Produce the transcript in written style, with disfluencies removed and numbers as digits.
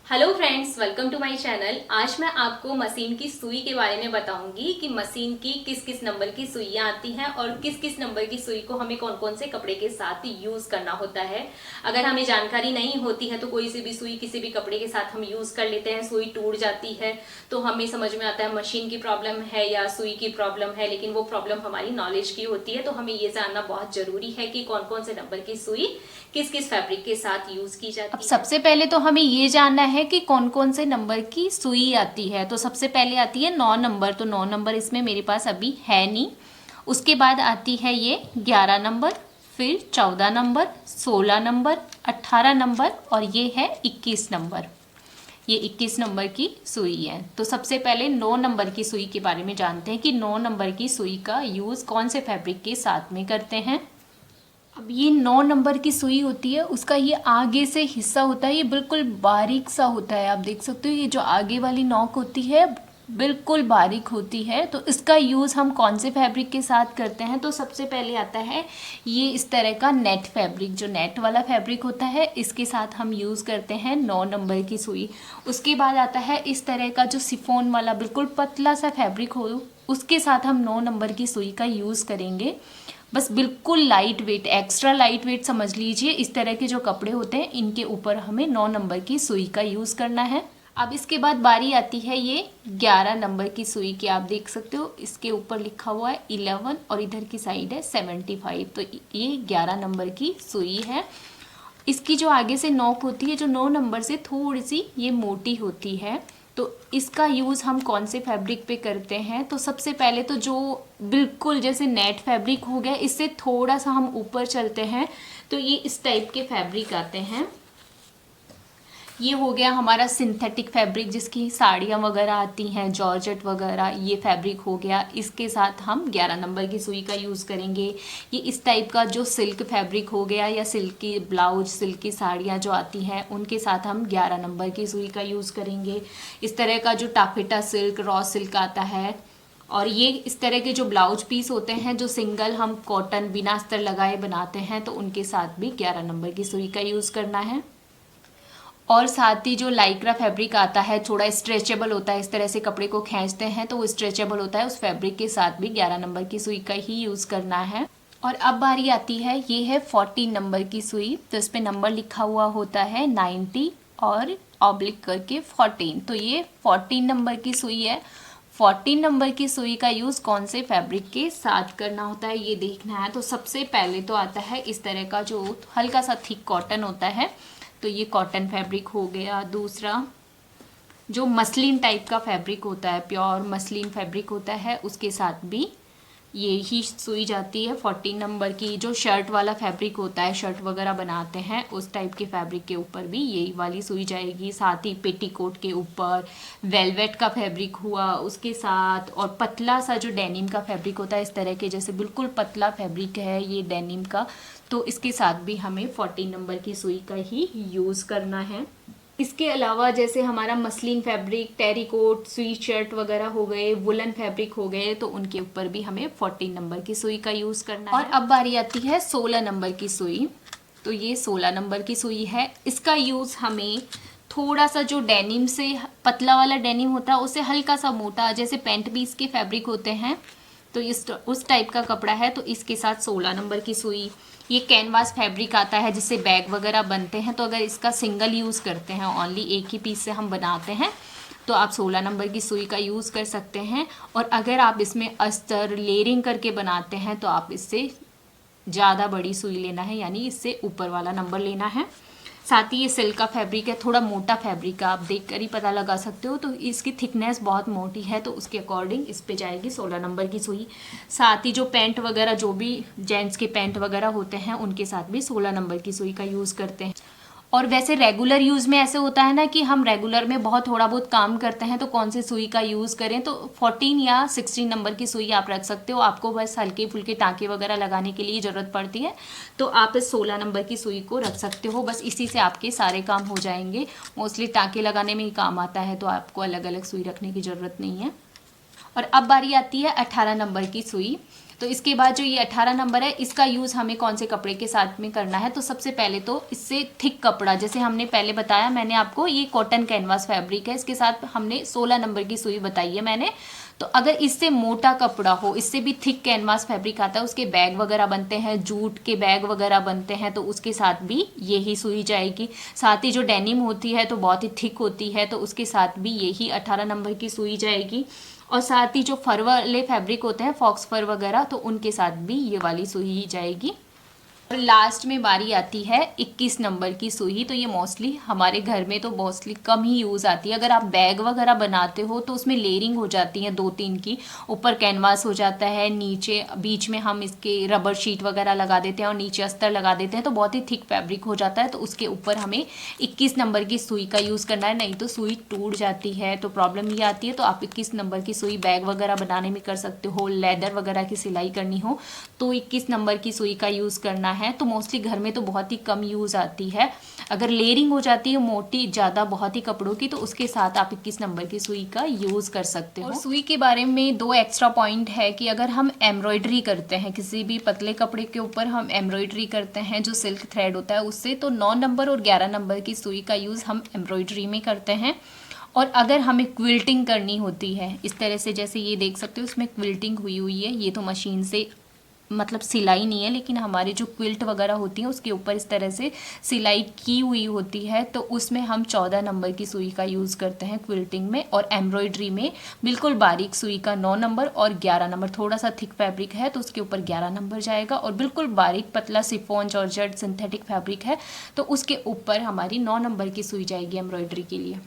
Hello friends, welcome to my channel. आज मैं आपको मशीन की सुई के बारे में बताऊंगी कि मशीन की किस किस नंबर की सुइयां आती हैं और किस किस नंबर की सुई को हमें कौन कौन से कपड़े के साथ यूज करना होता है। अगर हमें जानकारी नहीं होती है तो कोई सी भी सुई किसी भी कपड़े के साथ हम यूज कर लेते हैं, सुई टूट जाती है तो हमें समझ में आता है मशीन की प्रॉब्लम है या सुई की प्रॉब्लम है, लेकिन वो प्रॉब्लम हमारी नॉलेज की होती है। तो हमें ये जानना बहुत जरूरी है कि कौन कौन से नंबर की सुई किस किस फैब्रिक के साथ यूज की जाती अब है। सबसे पहले तो हमें ये जानना है कि कौन कौन से नंबर की सुई आती है। तो सबसे पहले आती है 9 नंबर। तो 9 नंबर इसमें मेरे पास अभी है नहीं। उसके बाद आती है ये 11 नंबर, फिर 14 नंबर, 16 नंबर, 18 नंबर और ये है 21 नंबर। ये 21 नंबर की सुई है। तो सबसे पहले 9 नंबर की सुई के बारे में जानते हैं कि 9 नंबर की सुई का यूज़ कौन से फैब्रिक के साथ में करते हैं। अब ये 9 नंबर की सुई होती है, उसका ये आगे से हिस्सा होता है, ये बिल्कुल बारीक सा होता है। आप देख सकते हो ये जो आगे वाली नॉक होती है बिल्कुल बारीक होती है। तो इसका यूज़ हम कौन से फैब्रिक के साथ करते हैं। तो सबसे पहले आता है ये इस तरह का नेट फैब्रिक, जो नेट वाला फैब्रिक होता है इसके साथ हम यूज़ करते हैं 9 नंबर की सुई। उसके बाद आता है इस तरह का जो सिफोन वाला बिल्कुल पतला सा फैब्रिक हो, उसके साथ हम 9 नंबर की सुई का यूज़ करेंगे। बस बिल्कुल light weight, extra light weight समझ लीजिए। इस तरह के जो कपड़े होते हैं इनके ऊपर हमें 9 नंबर की सुई का यूज़ करना है। अब इसके बाद बारी आती है ये 11 नंबर की सुई की। आप देख सकते हो इसके ऊपर लिखा हुआ है 11 और इधर की साइड है 75। तो ये 11 नंबर की सुई है। इसकी जो आगे से नोक होती है जो 9 नंबर से थोड़ी सी ये मोटी होती है। तो इसका यूज़ हम कौन से फैब्रिक पे करते हैं। तो सबसे पहले तो जो बिल्कुल जैसे नेट फैब्रिक हो गया, इससे थोड़ा सा हम ऊपर चलते हैं तो ये इस टाइप के फैब्रिक आते हैं। ये हो गया हमारा सिंथेटिक फैब्रिक जिसकी साड़ियाँ वगैरह आती हैं, जॉर्जेट वगैरह, ये फैब्रिक हो गया। इसके साथ हम 11 नंबर की सुई का यूज़ करेंगे। ये इस टाइप का जो सिल्क फैब्रिक हो गया या सिल्क की ब्लाउज, सिल्क की साड़ियाँ जो आती हैं उनके साथ हम 11 नंबर की सुई का यूज़ करेंगे। इस तरह का जो टाफेटा सिल्क, रॉ सिल्क आता है, और ये इस तरह के जो ब्लाउज पीस होते हैं जो सिंगल हम कॉटन बिना अस्तर लगाए बनाते हैं, तो उनके साथ भी 11 नंबर की सुई का यूज़ करना है। और साथ ही जो लाइक्रा फैब्रिक आता है थोड़ा स्ट्रेचेबल होता है, इस तरह से कपड़े को खींचते हैं तो वो स्ट्रेचेबल होता है, उस फैब्रिक के साथ भी 11 नंबर की सुई का ही यूज़ करना है। और अब बारी आती है, ये है 14 नंबर की सुई। तो इस पर नंबर लिखा हुआ होता है 90 और ऑब्लिक करके 14। तो ये 14 नंबर की सुई है। 14 नंबर की सुई का यूज़ कौन से फैब्रिक के साथ करना होता है ये देखना है। तो सबसे पहले तो आता है इस तरह का जो हल्का सा थिक कॉटन होता है, तो ये कॉटन फैब्रिक हो गया। दूसरा जो मसलिन टाइप का फैब्रिक होता है, प्योर मसलिन फैब्रिक होता है, उसके साथ भी ये ही सुई जाती है। 14 नंबर की जो शर्ट वाला फैब्रिक होता है, शर्ट वगैरह बनाते हैं उस टाइप के फैब्रिक के ऊपर भी यही वाली सुई जाएगी। साथ ही पेटीकोट के ऊपर वेलवेट का फैब्रिक हुआ उसके साथ, और पतला सा जो डेनिम का फैब्रिक होता है इस तरह के, जैसे बिल्कुल पतला फैब्रिक है ये डेनिम का, तो इसके साथ भी हमें 14 नंबर की सुई का ही यूज़ करना है। इसके अलावा जैसे हमारा muslin fabric, terrycot, sweet shirt वगैरह हो गए, वुलन फैब्रिक हो गए, तो उनके ऊपर भी हमें 14 नंबर की सुई का यूज़ करना है। और अब बारी आती है 16 नंबर की सुई। तो ये 16 नंबर की सुई है। इसका यूज़ हमें थोड़ा सा जो डेनिम से पतला वाला डेनिम होता है उससे हल्का सा मोटा, जैसे पैंट पीस के फैब्रिक होते हैं, तो इस उस टाइप का कपड़ा है तो इसके साथ 16 नंबर की सुई। ये कैनवास फैब्रिक आता है जिससे बैग वगैरह बनते हैं, तो अगर इसका सिंगल यूज़ करते हैं, ओनली एक ही पीस से हम बनाते हैं, तो आप 16 नंबर की सुई का यूज़ कर सकते हैं। और अगर आप इसमें अस्तर लेयरिंग करके बनाते हैं तो आप इससे ज़्यादा बड़ी सुई लेना है, यानी इससे ऊपर वाला नंबर लेना है। साथ ही ये सिल्क का फैब्रिक है, थोड़ा मोटा फैब्रिक है, आप देख कर ही पता लगा सकते हो। तो इसकी थिकनेस बहुत मोटी है तो उसके अकॉर्डिंग इस पे जाएगी 16 नंबर की सुई। साथ ही जो पैंट वगैरह, जो भी जेंट्स के पैंट वगैरह होते हैं उनके साथ भी 16 नंबर की सुई का यूज़ करते हैं। और वैसे रेगुलर यूज़ में ऐसे होता है ना कि हम रेगुलर में बहुत थोड़ा बहुत काम करते हैं तो कौन सी सुई का यूज़ करें, तो 14 या 16 नंबर की सुई आप रख सकते हो। आपको बस हल्के फुल्के टाँके वगैरह लगाने के लिए ज़रूरत पड़ती है तो आप इस 16 नंबर की सुई को रख सकते हो। बस इसी से आपके सारे काम हो जाएंगे। मोस्टली टाँके लगाने में ही काम आता है तो आपको अलग अलग सुई रखने की ज़रूरत नहीं है। और अब बारी आती है 18 नंबर की सुई। तो इसके बाद जो ये 18 नंबर है, इसका यूज़ हमें कौन से कपड़े के साथ में करना है। तो सबसे पहले तो इससे थिक कपड़ा, जैसे हमने पहले बताया मैंने आपको, ये कॉटन कैनवास फैब्रिक है, इसके साथ हमने 16 नंबर की सुई बताई है मैंने। तो अगर इससे मोटा कपड़ा हो, इससे भी थिक कैनवास फैब्रिक आता है, उसके बैग वगैरह बनते हैं, जूट के बैग वगैरह बनते हैं, तो उसके साथ भी यही सुई जाएगी। साथ ही जो डेनिम होती है तो बहुत ही थिक होती है, तो उसके साथ भी यही 18 नंबर की सुई जाएगी। और साथ ही जो फर वाले फैब्रिक होते हैं, फॉक्स फर वगैरह, तो उनके साथ भी ये वाली सुई ही जाएगी। और लास्ट में बारी आती है 21 नंबर की सुई। तो ये मोस्टली हमारे घर में तो मोस्टली कम ही यूज़ आती है। अगर आप बैग वगैरह बनाते हो तो उसमें लेयरिंग हो जाती है 2-3 की, ऊपर कैनवास हो जाता है, नीचे बीच में हम इसके रबर शीट वगैरह लगा देते हैं और नीचे अस्तर लगा देते हैं, तो बहुत ही थिक फैब्रिक हो जाता है। तो उसके ऊपर हमें 21 नंबर की सुई का यूज़ करना है, नहीं तो सुई टूट जाती है, तो प्रॉब्लम ये आती है। तो आप 21 नंबर की सुई बैग वगैरह बनाने में कर सकते हो, लेदर वगैरह की सिलाई करनी हो तो 21 नंबर की सुई का यूज़ करना है। तो मोस्टली घर में तो बहुत ही कम यूज़ आती है। अगर लेयरिंग हो जाती है मोटी ज़्यादा बहुत ही कपड़ों की, तो उसके साथ आप 21 नंबर की सुई का यूज़ कर सकते हो। और सुई के बारे में 2 एक्स्ट्रा पॉइंट है कि अगर हम एम्ब्रॉयडरी करते हैं किसी भी पतले कपड़े के ऊपर, हम एम्ब्रॉयडरी करते हैं जो सिल्क थ्रेड होता है उससे, तो 9 नंबर और 11 नंबर की सुई का यूज़ हम एम्ब्रॉयडरी में करते हैं। और अगर हमें क्विल्टिंग करनी होती है इस तरह से, जैसे ये देख सकते हो इसमें क्विल्टिंग हुई हुई है, ये तो मशीन से मतलब सिलाई नहीं है, लेकिन हमारे जो क्विल्ट वगैरह होती है उसके ऊपर इस तरह से सिलाई की हुई होती है, तो उसमें हम 14 नंबर की सुई का यूज़ करते हैं क्विल्टिंग में। और एम्ब्रॉयडरी में बिल्कुल बारीक सुई का 9 नंबर और 11 नंबर, थोड़ा सा थिक फैब्रिक है तो उसके ऊपर 11 नंबर जाएगा। और बिल्कुल बारीक पतला शिफॉन जॉर्जेट सिंथेटिक फैब्रिक है तो उसके ऊपर हमारी 9 नंबर की सुई जाएगी एम्ब्रॉयडरी के लिए।